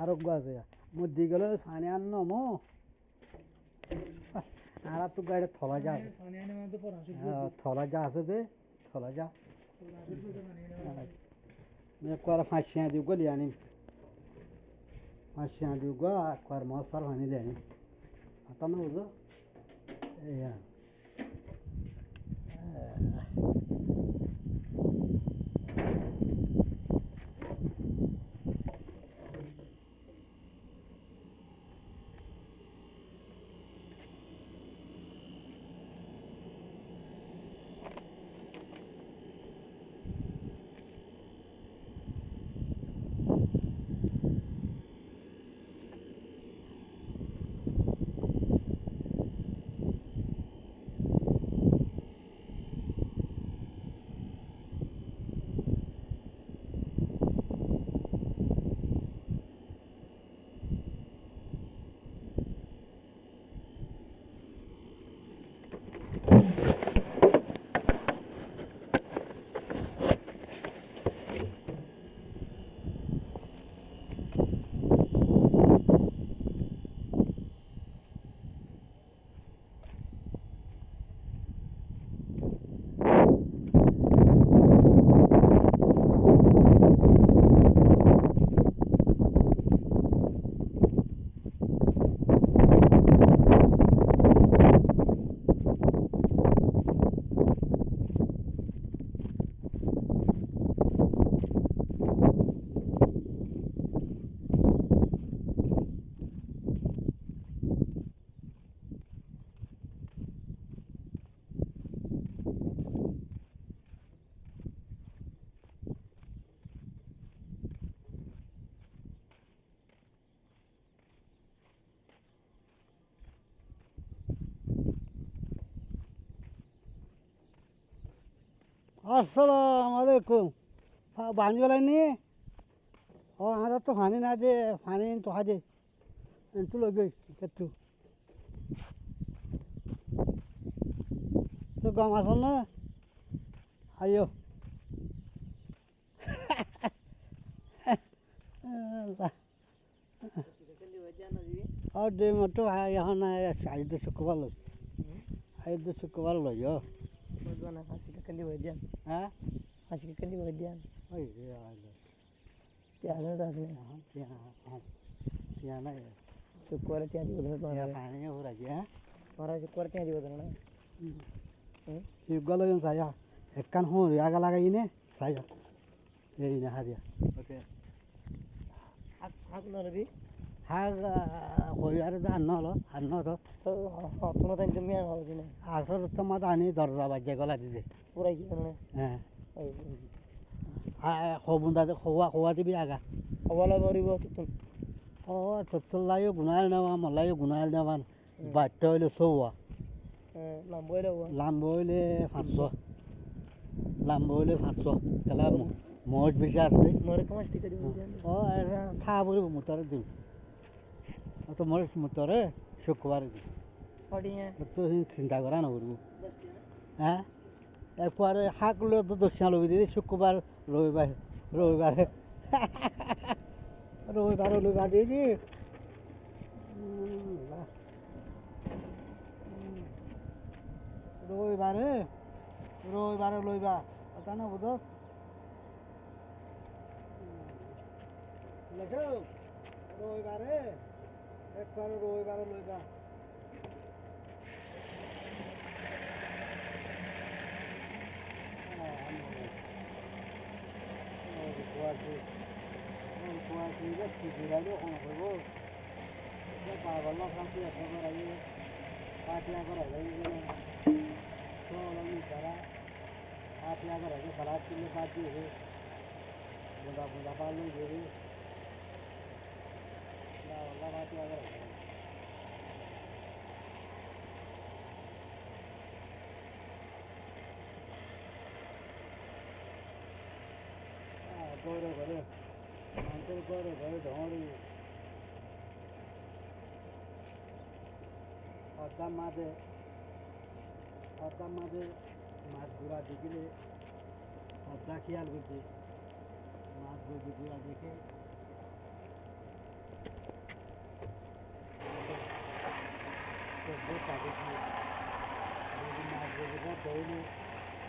आरोग्य मुद्दी गलो खाने आनो मो आरा तो गाड़ी थोला जा से दे थोला जा मैं कोरा फाशियां दी गोली आनी फाशियां दी गो कोर मौसर होने दे आता ना वो या अस्सलामुअलैकुम बांध वाला नहीं और हमारा तो फानी ना दे फानी तो हा दे तू लोग तू तो गाँव आसल ना आयो और दे मतो यहाँ ना आई तो शुक्रवार लो यो Bagaimana kasih kekali wajan? हाँ Kasih kekali wajan. ओए यार Tiada dah ni. यहाँ ना Syukur tiada juga tu. यहाँ पानी हो रहा है Mara syukur tiada juga tu. युगलो yung saya ekkan ho ya gala ga ine saya ये ine hadia okay Hak na lebih. hag ho yar da anno to Tuna tan jamian hal sini. asar to ma dani darra bajje gola dide Pura gitu eh na. ho bunda de ho di biaga Awala baru buat tu. oh to layo gunal na ma layo gunal na man batto le sowa lamboile fatso kala moj bisar de Mara kamas tika di wajan. oh tha buri mutar din तो मरे मुतरे शुक्रवार की Padinya. तो चिंता करा ना उरगु हैं एक बार हाक लो तो दक्षिण लो भी शुक्रवार रविवार रविवार दे दी रविवार पता ना उधर लटो रविवार एक बार रविवार लोगा कुआसी रे फिराइलो होना पड़ो क्या पागल ना काफी अच्छा कराइए पाटिया कराइए तो लगी करा पाटिया कराइए सलाद के लिए पाटी है बुंदा पाल लो ये ना वाला पाटिया कराइए गोरे गोरे अंतर गोरे गोरे ढोंगी পদ্মার মাঝে মাছ ঘোরা দেখিলে পদ্মা খেয়াল করছে মাছ যদি ঘোরা দেখে মাছ যদি ধরলে